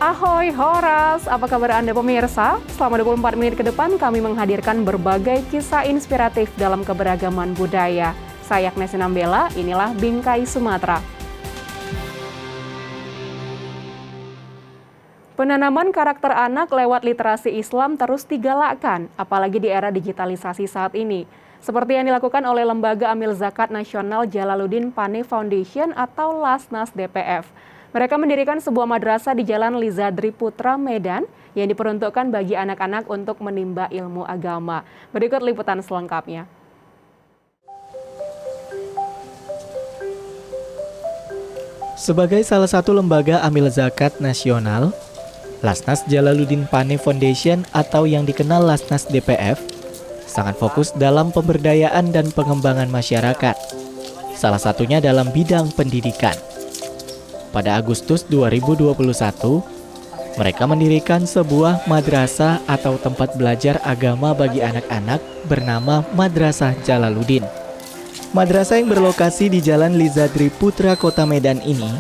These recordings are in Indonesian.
Ahoy Horas, apa kabar Anda pemirsa? Selama 24 menit ke depan kami menghadirkan berbagai kisah inspiratif dalam keberagaman budaya. Saya Agnes Nambela, inilah Bingkai Sumatera. Penanaman karakter anak lewat literasi Islam terus digalakkan, apalagi di era digitalisasi saat ini. Seperti yang dilakukan oleh Lembaga Amil Zakat Nasional Jalaluddin Pane Foundation atau Lasnas DPF. Mereka mendirikan sebuah madrasah di Jalan Lizadri Putra, Medan yang diperuntukkan bagi anak-anak untuk menimba ilmu agama. Berikut liputan selengkapnya. Sebagai salah satu lembaga amil zakat nasional, Lasnas Jalaluddin Pane Foundation atau yang dikenal Lasnas DPF sangat fokus dalam pemberdayaan dan pengembangan masyarakat, salah satunya dalam bidang pendidikan. Pada Agustus 2021, mereka mendirikan sebuah madrasah atau tempat belajar agama bagi anak-anak bernama Madrasah Jalaluddin. Madrasah yang berlokasi di Jalan Lizadri Putra, Kota Medan ini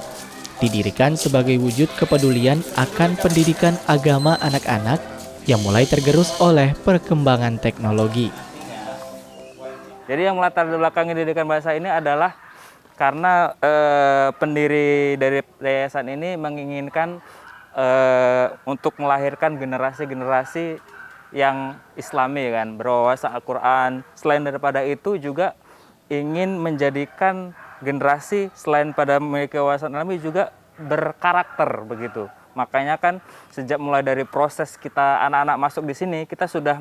didirikan sebagai wujud kepedulian akan pendidikan agama anak-anak yang mulai tergerus oleh perkembangan teknologi. Jadi yang melatar belakangi pendidikan bahasa ini adalah karena pendiri dari yayasan ini menginginkan untuk melahirkan generasi-generasi yang Islami kan, berwawasan Al-Quran. Selain daripada itu juga ingin menjadikan generasi selain pada memiliki wawasan Islami juga berkarakter begitu. Makanya kan sejak mulai dari proses kita anak-anak masuk di sini, kita sudah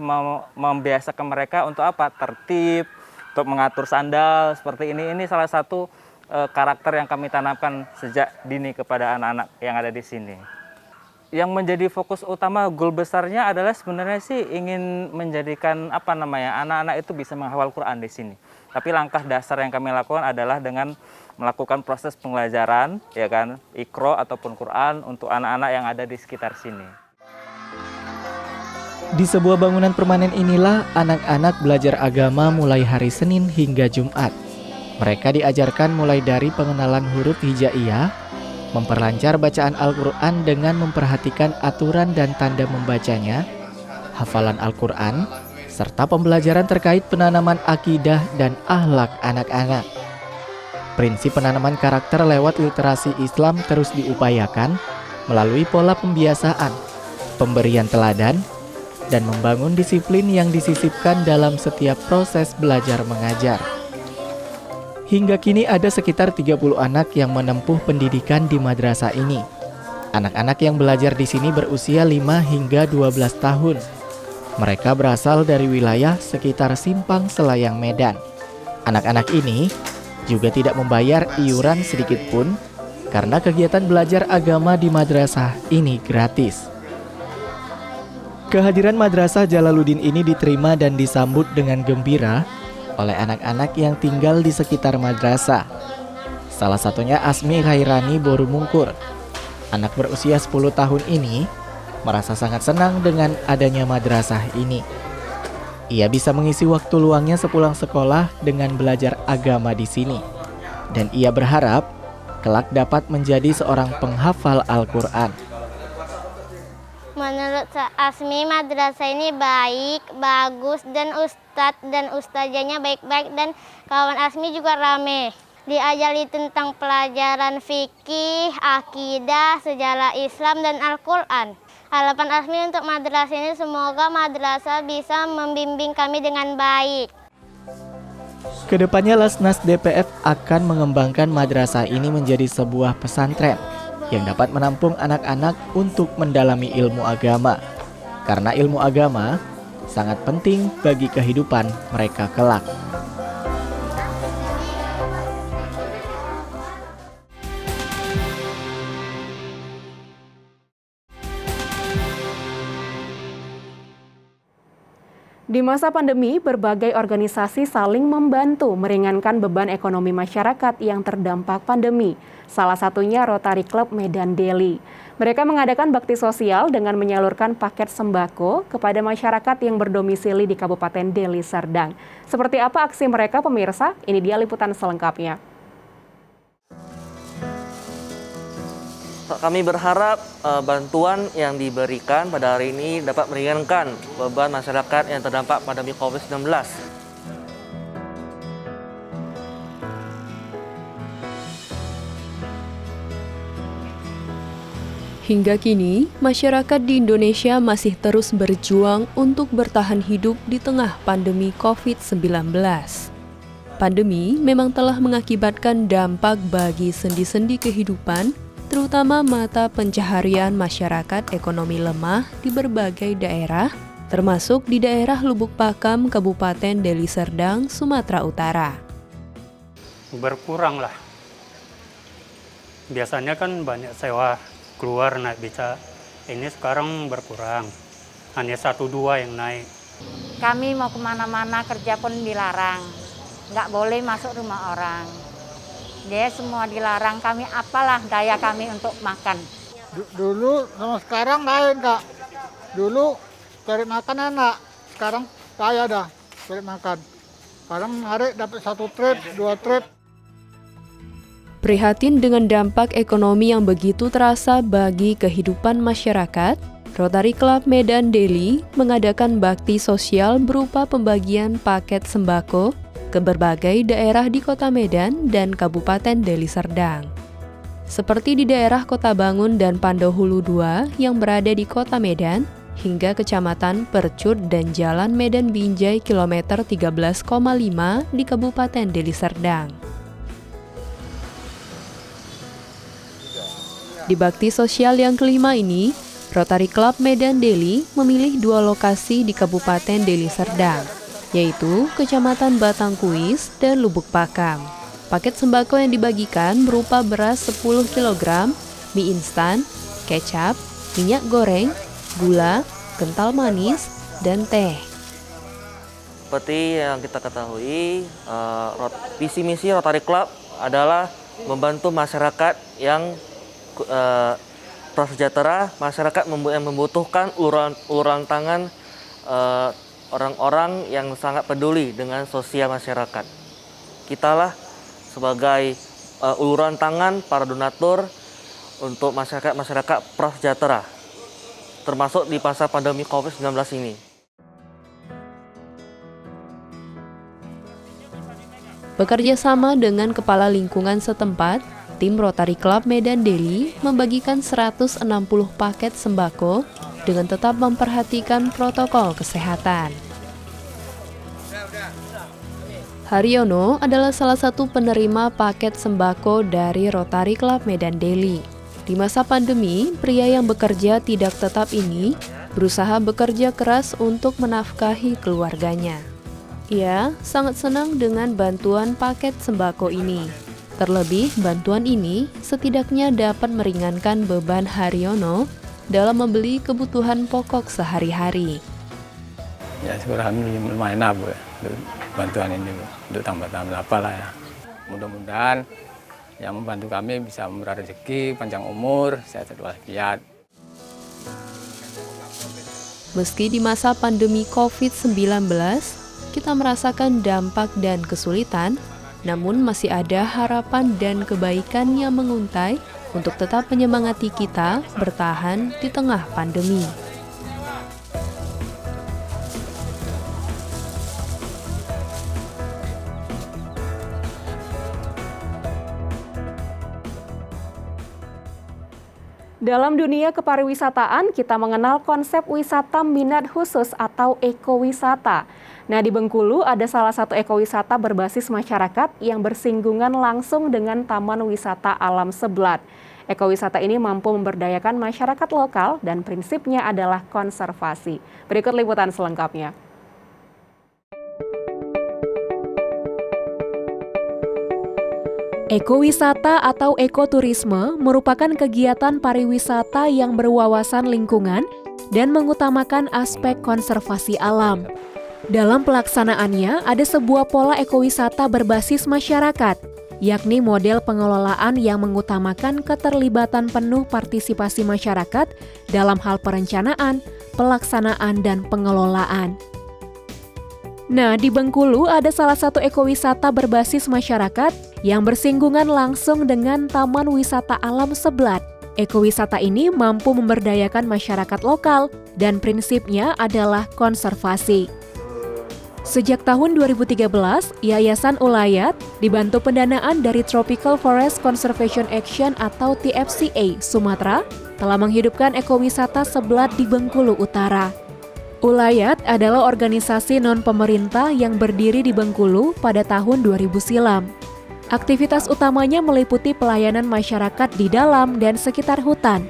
membiasakan mereka untuk apa? Tertib, untuk mengatur sandal seperti ini. Ini salah satu karakter yang kami tanamkan sejak dini kepada anak-anak yang ada di sini. Yang menjadi fokus utama, goal besarnya adalah sebenarnya sih ingin menjadikan anak-anak itu bisa menghafal Quran di sini. Tapi langkah dasar yang kami lakukan adalah dengan melakukan proses pembelajaran, ya kan, Iqra ataupun Quran untuk anak-anak yang ada di sekitar sini. Di sebuah bangunan permanen inilah anak-anak belajar agama mulai hari Senin hingga Jumat. Mereka diajarkan mulai dari pengenalan huruf hijaiyah, memperlancar bacaan Al-Quran dengan memperhatikan aturan dan tanda membacanya, hafalan Al-Quran, serta pembelajaran terkait penanaman akidah dan akhlak anak-anak. Prinsip penanaman karakter lewat literasi Islam terus diupayakan melalui pola pembiasaan, pemberian teladan, dan membangun disiplin yang disisipkan dalam setiap proses belajar mengajar. Hingga kini ada sekitar 30 anak yang menempuh pendidikan di madrasah ini. Anak-anak yang belajar di sini berusia 5 hingga 12 tahun. Mereka berasal dari wilayah sekitar Simpang Selayang, Medan. Anak-anak ini juga tidak membayar iuran sedikit pun karena kegiatan belajar agama di madrasah ini gratis. Kehadiran Madrasah Jalaluddin ini diterima dan disambut dengan gembira oleh anak-anak yang tinggal di sekitar madrasah. Salah satunya Asmi Khairani Borumungkur. Anak berusia 10 tahun ini merasa sangat senang dengan adanya madrasah ini. Ia bisa mengisi waktu luangnya sepulang sekolah dengan belajar agama di sini. Dan ia berharap kelak dapat menjadi seorang penghafal Al-Quran. Menurut Asmi, madrasah ini baik, bagus, dan ustadz dan ustazahnya baik-baik, dan kawan Asmi juga rame. Diajari tentang pelajaran fikih, akidah, sejarah Islam, dan Al-Quran. Harapan Asmi untuk madrasah ini semoga madrasah bisa membimbing kami dengan baik. Kedepannya Lasnas DPF akan mengembangkan madrasah ini menjadi sebuah pesantren yang dapat menampung anak-anak untuk mendalami ilmu agama. Karena ilmu agama sangat penting bagi kehidupan mereka kelak. Di masa pandemi, berbagai organisasi saling membantu meringankan beban ekonomi masyarakat yang terdampak pandemi. Salah satunya Rotary Club Medan Deli. Mereka mengadakan bakti sosial dengan menyalurkan paket sembako kepada masyarakat yang berdomisili di Kabupaten Deli Serdang. Seperti apa aksi mereka, pemirsa? Ini dia liputan selengkapnya. Kami berharap bantuan yang diberikan pada hari ini dapat meringankan beban masyarakat yang terdampak pandemi COVID-19. Hingga kini, masyarakat di Indonesia masih terus berjuang untuk bertahan hidup di tengah pandemi COVID-19. Pandemi memang telah mengakibatkan dampak bagi sendi-sendi kehidupan, terutama mata pencaharian masyarakat ekonomi lemah di berbagai daerah, termasuk di daerah Lubuk Pakam, Kabupaten Deli Serdang, Sumatera Utara. Berkurang lah. Biasanya kan banyak sewa keluar naik beca, ini sekarang berkurang, hanya 1-2 yang naik. Kami mau kemana-mana kerja pun dilarang, nggak boleh masuk rumah orang. Dia semua dilarang, kami apalah daya kami untuk makan. Dulu sama sekarang lain Kak, dulu cari makan enak, sekarang payah dah cari makan. Sekarang hari dapat 1 trip, 2 trip. Prihatin dengan dampak ekonomi yang begitu terasa bagi kehidupan masyarakat, Rotary Club Medan Deli mengadakan bakti sosial berupa pembagian paket sembako ke berbagai daerah di Kota Medan dan Kabupaten Deli Serdang. Seperti di daerah Kota Bangun dan Pandohulu II yang berada di Kota Medan, hingga Kecamatan Percut dan Jalan Medan Binjai kilometer 13,5 di Kabupaten Deli Serdang. Di bakti sosial yang kelima ini, Rotary Club Medan Deli memilih 2 lokasi di Kabupaten Deli Serdang, yaitu Kecamatan Batangkuis dan Lubuk Pakam. Paket sembako yang dibagikan berupa beras 10 kg, mie instan, kecap, minyak goreng, gula, kental manis, dan teh. Seperti yang kita ketahui, visi misi Rotary Club adalah membantu masyarakat yang prasejahtera, masyarakat yang membutuhkan uluran tangan orang-orang yang sangat peduli dengan sosial masyarakat. Kitalah sebagai uluran tangan para donatur untuk masyarakat prasejahtera, termasuk di masa pandemi COVID-19 ini. Bekerja sama dengan kepala lingkungan setempat, tim Rotary Club Medan Deli membagikan 160 paket sembako dengan tetap memperhatikan protokol kesehatan. Haryono adalah salah satu penerima paket sembako dari Rotary Club Medan Deli. Di masa pandemi, pria yang bekerja tidak tetap ini berusaha bekerja keras untuk menafkahi keluarganya. Ia sangat senang dengan bantuan paket sembako ini. Terlebih, bantuan ini setidaknya dapat meringankan beban Haryono dalam membeli kebutuhan pokok sehari-hari. Ya, sekarang lumayan Bu, bantuan ini untuk tambah-tambah apalah ya. Mudah-mudahan yang membantu kami bisa murah rezeki, panjang umur, sehat walafiat. Meski di masa pandemi COVID-19, kita merasakan dampak dan kesulitan, namun masih ada harapan dan kebaikan yang menguntai untuk tetap menyemangati kita bertahan di tengah pandemi. Dalam dunia kepariwisataan, kita mengenal konsep wisata minat khusus atau ekowisata. Nah, di Bengkulu ada salah satu ekowisata berbasis masyarakat yang bersinggungan langsung dengan Taman Wisata Alam Seblat. Ekowisata ini mampu memberdayakan masyarakat lokal dan prinsipnya adalah konservasi. Berikut liputan selengkapnya. Ekowisata atau ekoturisme merupakan kegiatan pariwisata yang berwawasan lingkungan dan mengutamakan aspek konservasi alam. Dalam pelaksanaannya, ada sebuah pola ekowisata berbasis masyarakat, yakni model pengelolaan yang mengutamakan keterlibatan penuh partisipasi masyarakat dalam hal perencanaan, pelaksanaan, dan pengelolaan. Nah, di Bengkulu ada salah satu ekowisata berbasis masyarakat yang bersinggungan langsung dengan Taman Wisata Alam Seblat. Ekowisata ini mampu memberdayakan masyarakat lokal dan prinsipnya adalah konservasi. Sejak tahun 2013, Yayasan Ulayat dibantu pendanaan dari Tropical Forest Conservation Action atau TFCA Sumatera telah menghidupkan ekowisata Seblat di Bengkulu Utara. Ulayat adalah organisasi non-pemerintah yang berdiri di Bengkulu pada tahun 2000 silam. Aktivitas utamanya meliputi pelayanan masyarakat di dalam dan sekitar hutan,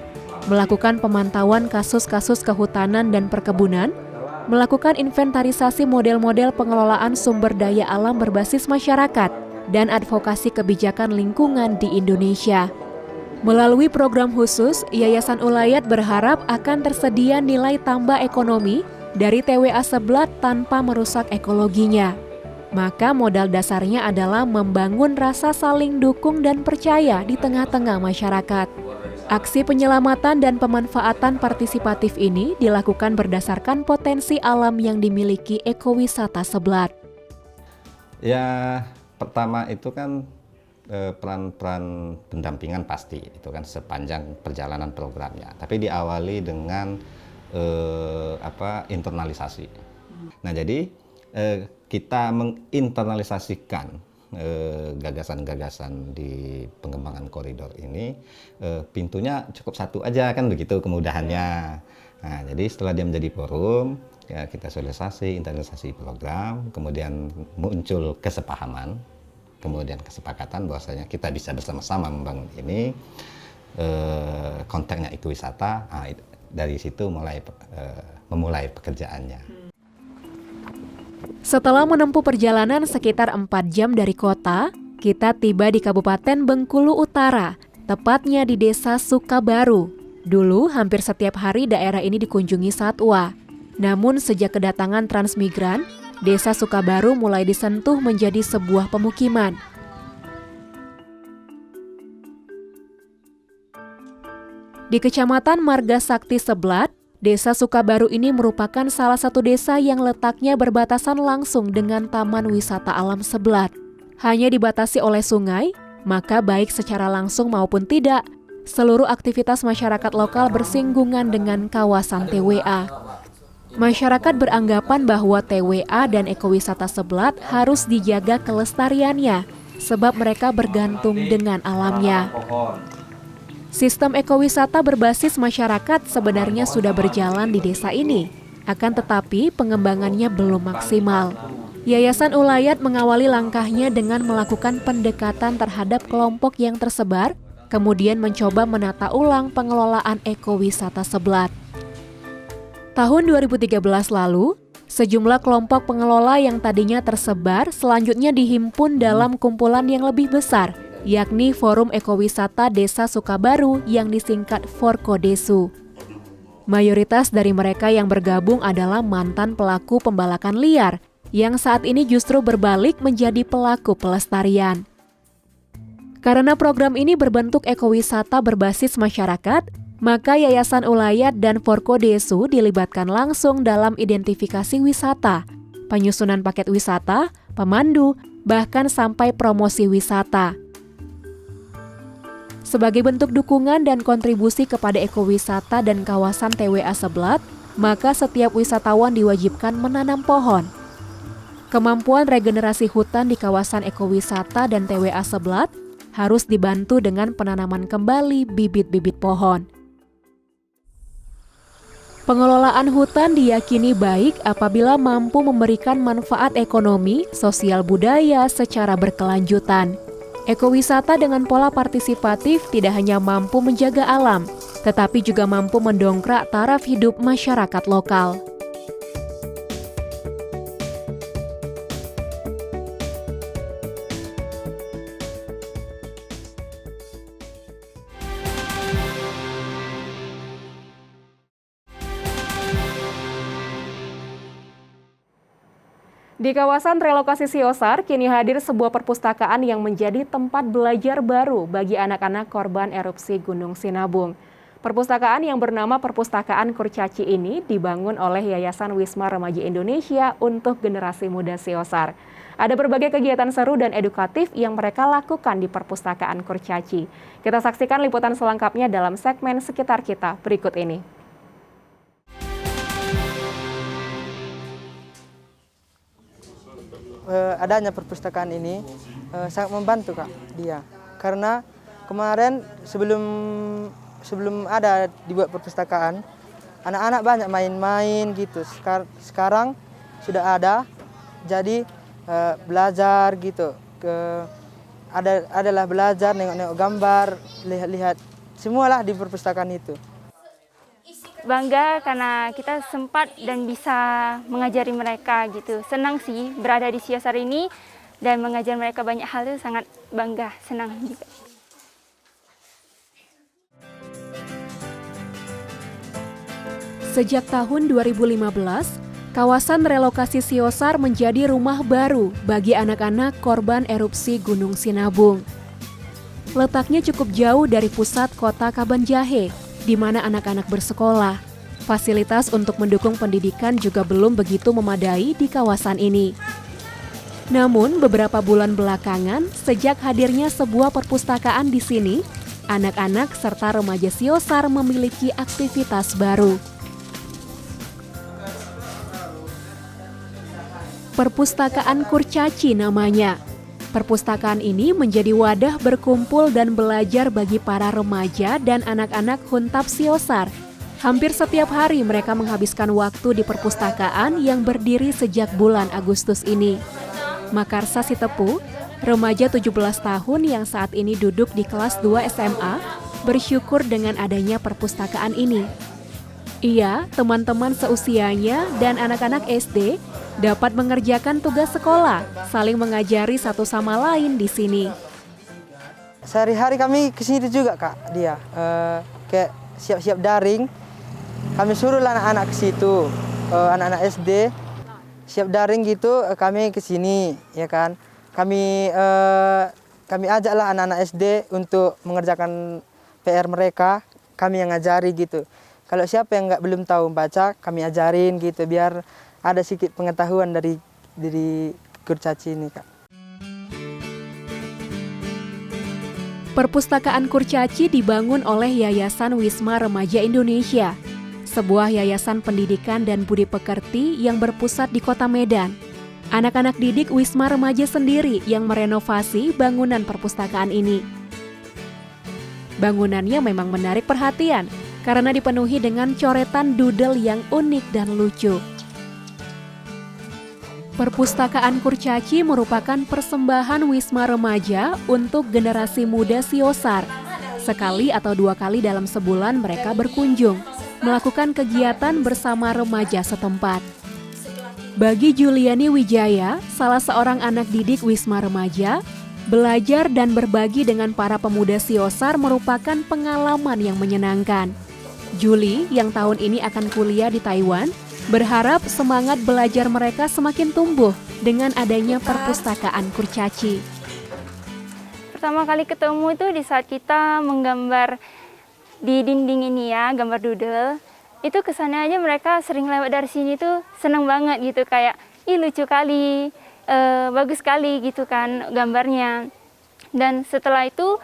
melakukan pemantauan kasus-kasus kehutanan dan perkebunan, melakukan inventarisasi model-model pengelolaan sumber daya alam berbasis masyarakat, dan advokasi kebijakan lingkungan di Indonesia. Melalui program khusus, Yayasan Ulayat berharap akan tersedia nilai tambah ekonomi dari TWA Seblat tanpa merusak ekologinya. Maka modal dasarnya adalah membangun rasa saling dukung dan percaya di tengah-tengah masyarakat. Aksi penyelamatan dan pemanfaatan partisipatif ini dilakukan berdasarkan potensi alam yang dimiliki ekowisata Seblat. Ya, pertama itu kan peran-peran pendampingan pasti, itu kan sepanjang perjalanan programnya. Tapi diawali dengan internalisasi. Nah, jadi kita menginternalisasikan gagasan-gagasan di pengembangan koridor ini, pintunya cukup satu aja kan begitu kemudahannya. Nah, jadi setelah dia menjadi forum, ya kita sosialisasi, internalisasi program, kemudian muncul kesepahaman, kemudian kesepakatan bahwasanya kita bisa bersama-sama membangun ini, konteksnya ekowisata. Nah, dari situ memulai pekerjaannya. Setelah menempuh perjalanan sekitar 4 jam dari kota, kita tiba di Kabupaten Bengkulu Utara, tepatnya di Desa Sukabaru. Dulu hampir setiap hari daerah ini dikunjungi satwa. Namun sejak kedatangan transmigran, Desa Sukabaru mulai disentuh menjadi sebuah pemukiman. Di Kecamatan Marga Sakti Seblat, Desa Sukabaru ini merupakan salah satu desa yang letaknya berbatasan langsung dengan Taman Wisata Alam Seblat. Hanya dibatasi oleh sungai, maka baik secara langsung maupun tidak, seluruh aktivitas masyarakat lokal bersinggungan dengan kawasan TWA. Masyarakat beranggapan bahwa TWA dan ekowisata Seblat harus dijaga kelestariannya, sebab mereka bergantung dengan alamnya. Sistem ekowisata berbasis masyarakat sebenarnya sudah berjalan di desa ini, akan tetapi pengembangannya belum maksimal. Yayasan Ulayat mengawali langkahnya dengan melakukan pendekatan terhadap kelompok yang tersebar, kemudian mencoba menata ulang pengelolaan ekowisata Seblat. Tahun 2013 lalu, sejumlah kelompok pengelola yang tadinya tersebar selanjutnya dihimpun dalam kumpulan yang lebih besar, yakni Forum Ekowisata Desa Sukabaru yang disingkat Forkodesu. Mayoritas dari mereka yang bergabung adalah mantan pelaku pembalakan liar, yang saat ini justru berbalik menjadi pelaku pelestarian. Karena program ini berbentuk ekowisata berbasis masyarakat, maka Yayasan Ulayat dan Forkodesu dilibatkan langsung dalam identifikasi wisata, penyusunan paket wisata, pemandu, bahkan sampai promosi wisata. Sebagai bentuk dukungan dan kontribusi kepada ekowisata dan kawasan TWA Seblat, maka setiap wisatawan diwajibkan menanam pohon. Kemampuan regenerasi hutan di kawasan ekowisata dan TWA Seblat harus dibantu dengan penanaman kembali bibit-bibit pohon. Pengelolaan hutan diyakini baik apabila mampu memberikan manfaat ekonomi, sosial budaya secara berkelanjutan. Ekowisata dengan pola partisipatif tidak hanya mampu menjaga alam, tetapi juga mampu mendongkrak taraf hidup masyarakat lokal. Di kawasan relokasi Siosar, kini hadir sebuah perpustakaan yang menjadi tempat belajar baru bagi anak-anak korban erupsi Gunung Sinabung. Perpustakaan yang bernama Perpustakaan Kurcaci ini dibangun oleh Yayasan Wisma Remaja Indonesia untuk generasi muda Siosar. Ada berbagai kegiatan seru dan edukatif yang mereka lakukan di Perpustakaan Kurcaci. Kita saksikan liputan selengkapnya dalam segmen Sekitar Kita berikut ini. Adanya perpustakaan ini sangat membantu Kak dia, karena kemarin sebelum ada dibuat perpustakaan, anak-anak banyak main-main gitu. Sekarang sudah ada, jadi belajar gitu. Adalah belajar, nengok-nengok gambar, lihat-lihat semualah di perpustakaan itu. Bangga karena kita sempat dan bisa mengajari mereka gitu. Senang sih berada di Siosar ini dan mengajar mereka banyak hal, itu sangat bangga, senang juga. Sejak tahun 2015, kawasan relokasi Siosar menjadi rumah baru bagi anak-anak korban erupsi Gunung Sinabung. Letaknya cukup jauh dari pusat kota Kabanjahe, di mana anak-anak bersekolah. Fasilitas untuk mendukung pendidikan juga belum begitu memadai di kawasan ini. Namun, beberapa bulan belakangan, sejak hadirnya sebuah perpustakaan di sini, anak-anak serta remaja Siosar memiliki aktivitas baru. Perpustakaan Kurcaci namanya. Perpustakaan ini menjadi wadah berkumpul dan belajar bagi para remaja dan anak-anak Huntap Siosar. Hampir setiap hari mereka menghabiskan waktu di perpustakaan yang berdiri sejak bulan Agustus ini. Makarsa Sitepu, remaja 17 tahun yang saat ini duduk di kelas 2 SMA, bersyukur dengan adanya perpustakaan ini. Ia, teman-teman seusianya, dan anak-anak SD dapat mengerjakan tugas sekolah, saling mengajari satu sama lain di sini. Sehari-hari kami ke sini juga Kak dia, kayak siap-siap daring. Kami suruh anak-anak ke situ, anak-anak SD siap daring gitu, kami ke sini, ya kan. Kami ajaklah anak-anak SD untuk mengerjakan PR mereka, kami yang ngajari gitu. Kalau siapa yang belum tahu baca, kami ajarin gitu, biar ada sedikit pengetahuan dari Kurcaci ini, Kak. Perpustakaan Kurcaci dibangun oleh Yayasan Wisma Remaja Indonesia, sebuah yayasan pendidikan dan budi pekerti yang berpusat di Kota Medan. Anak-anak didik Wisma Remaja sendiri yang merenovasi bangunan perpustakaan ini. Bangunannya memang menarik perhatian, karena dipenuhi dengan coretan doodle yang unik dan lucu. Perpustakaan Kurcaci merupakan persembahan Wisma Remaja untuk generasi muda Siosar. Sekali atau 2 kali dalam sebulan mereka berkunjung, melakukan kegiatan bersama remaja setempat. Bagi Juliani Wijaya, salah seorang anak didik Wisma Remaja, belajar dan berbagi dengan para pemuda Siosar merupakan pengalaman yang menyenangkan. Juli, yang tahun ini akan kuliah di Taiwan, berharap semangat belajar mereka semakin tumbuh dengan adanya perpustakaan Kurcaci. Pertama kali ketemu itu di saat kita menggambar di dinding ini ya, gambar doodle. Itu kesannya aja mereka sering lewat dari sini tuh seneng banget gitu, kayak ih lucu kali, bagus sekali gitu kan gambarnya. Dan setelah itu,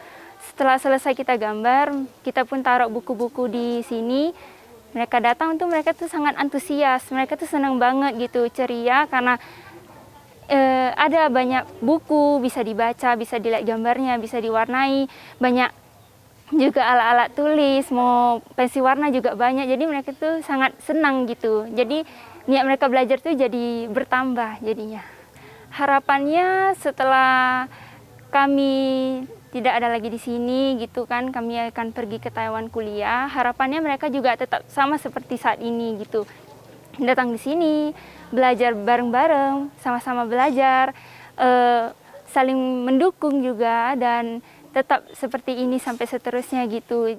setelah selesai kita gambar, kita pun taruh buku-buku di sini. Mereka datang tuh, mereka tuh sangat antusias, mereka tuh senang banget gitu, ceria karena ada banyak buku, bisa dibaca, bisa dilihat gambarnya, bisa diwarnai, banyak juga alat-alat tulis, mau pensil warna juga banyak, jadi mereka tuh sangat senang gitu. Jadi niat mereka belajar tuh jadi bertambah jadinya. Harapannya setelah kami tidak ada lagi di sini gitu kan, kami akan pergi ke Taiwan kuliah. Harapannya mereka juga tetap sama seperti saat ini gitu. Datang di sini, belajar bareng-bareng, sama-sama belajar, saling mendukung juga, dan tetap seperti ini sampai seterusnya gitu.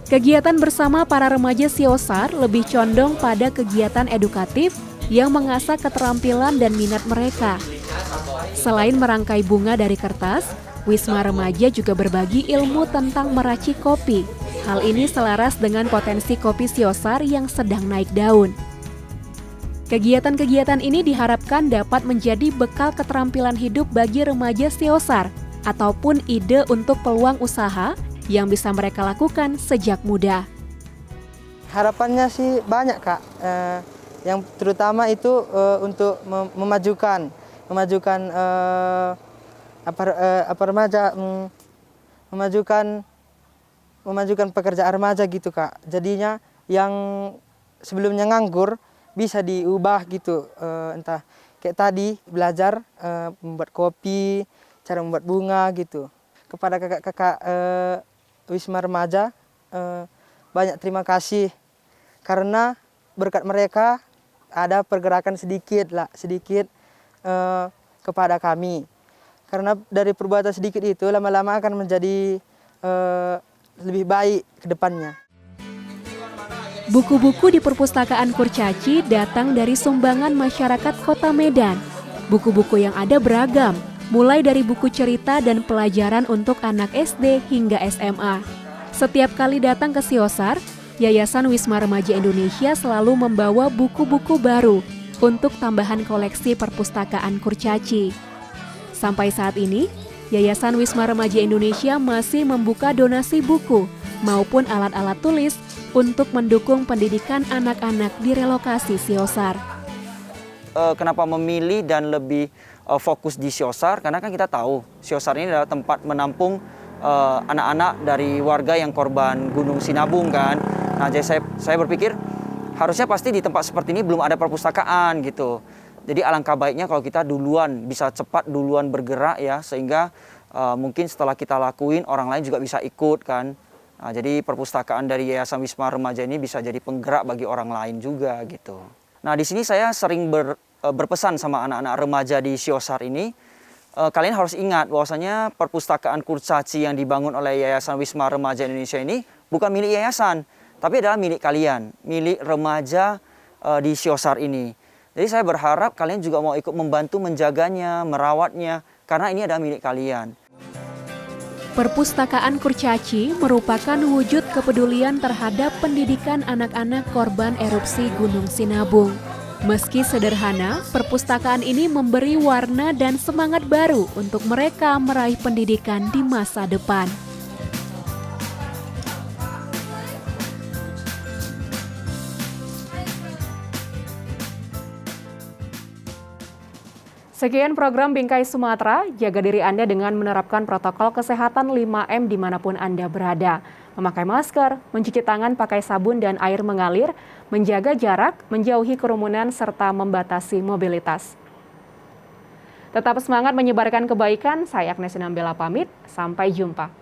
Kegiatan bersama para remaja Siosar lebih condong pada kegiatan edukatif yang mengasah keterampilan dan minat mereka. Selain merangkai bunga dari kertas, Wisma Remaja juga berbagi ilmu tentang meracik kopi. Hal ini selaras dengan potensi kopi Siosar yang sedang naik daun. Kegiatan-kegiatan ini diharapkan dapat menjadi bekal keterampilan hidup bagi remaja Siosar ataupun ide untuk peluang usaha yang bisa mereka lakukan sejak muda. Harapannya sih banyak, Kak. Yang terutama itu untuk memajukan remaja, memajukan pekerjaan remaja gitu, Kak. Jadinya yang sebelumnya nganggur bisa diubah gitu, entah kayak tadi belajar membuat kopi, cara membuat bunga gitu. Kepada kakak-kakak Wisma Remaja banyak terima kasih karena berkat mereka ada pergerakan sedikit kepada kami. Karena dari perbuatan sedikit itu lama-lama akan menjadi lebih baik ke depannya. Buku-buku di perpustakaan Kurcaci datang dari sumbangan masyarakat Kota Medan. Buku-buku yang ada beragam, mulai dari buku cerita dan pelajaran untuk anak SD hingga SMA. Setiap kali datang ke Siosar, Yayasan Wisma Remaja Indonesia selalu membawa buku-buku baru untuk tambahan koleksi perpustakaan Kurcaci. Sampai saat ini, Yayasan Wisma Remaja Indonesia masih membuka donasi buku maupun alat-alat tulis untuk mendukung pendidikan anak-anak di relokasi Siosar. Kenapa memilih dan lebih fokus di Siosar? Karena kan kita tahu Siosar ini adalah tempat menampung anak-anak dari warga yang korban Gunung Sinabung kan. Nah, jadi saya berpikir harusnya pasti di tempat seperti ini belum ada perpustakaan gitu. Jadi alangkah baiknya kalau kita bisa cepat duluan bergerak ya, sehingga mungkin setelah kita lakuin orang lain juga bisa ikut kan. Nah, jadi perpustakaan dari Yayasan Wisma Remaja ini bisa jadi penggerak bagi orang lain juga gitu. Nah, di sini saya sering berpesan sama anak-anak remaja di Siosar ini, kalian harus ingat bahwasanya perpustakaan Kurcaci yang dibangun oleh Yayasan Wisma Remaja Indonesia ini bukan milik yayasan, tapi adalah milik kalian, milik remaja di Siosar ini. Jadi saya berharap kalian juga mau ikut membantu menjaganya, merawatnya, karena ini adalah milik kalian. Perpustakaan Kurcaci merupakan wujud kepedulian terhadap pendidikan anak-anak korban erupsi Gunung Sinabung. Meski sederhana, perpustakaan ini memberi warna dan semangat baru untuk mereka meraih pendidikan di masa depan. Sekian program Bingkai Sumatera, jaga diri Anda dengan menerapkan protokol kesehatan 5M dimanapun Anda berada. Memakai masker, mencuci tangan pakai sabun dan air mengalir, menjaga jarak, menjauhi kerumunan, serta membatasi mobilitas. Tetap semangat menyebarkan kebaikan, saya Agnes Nambela pamit, sampai jumpa.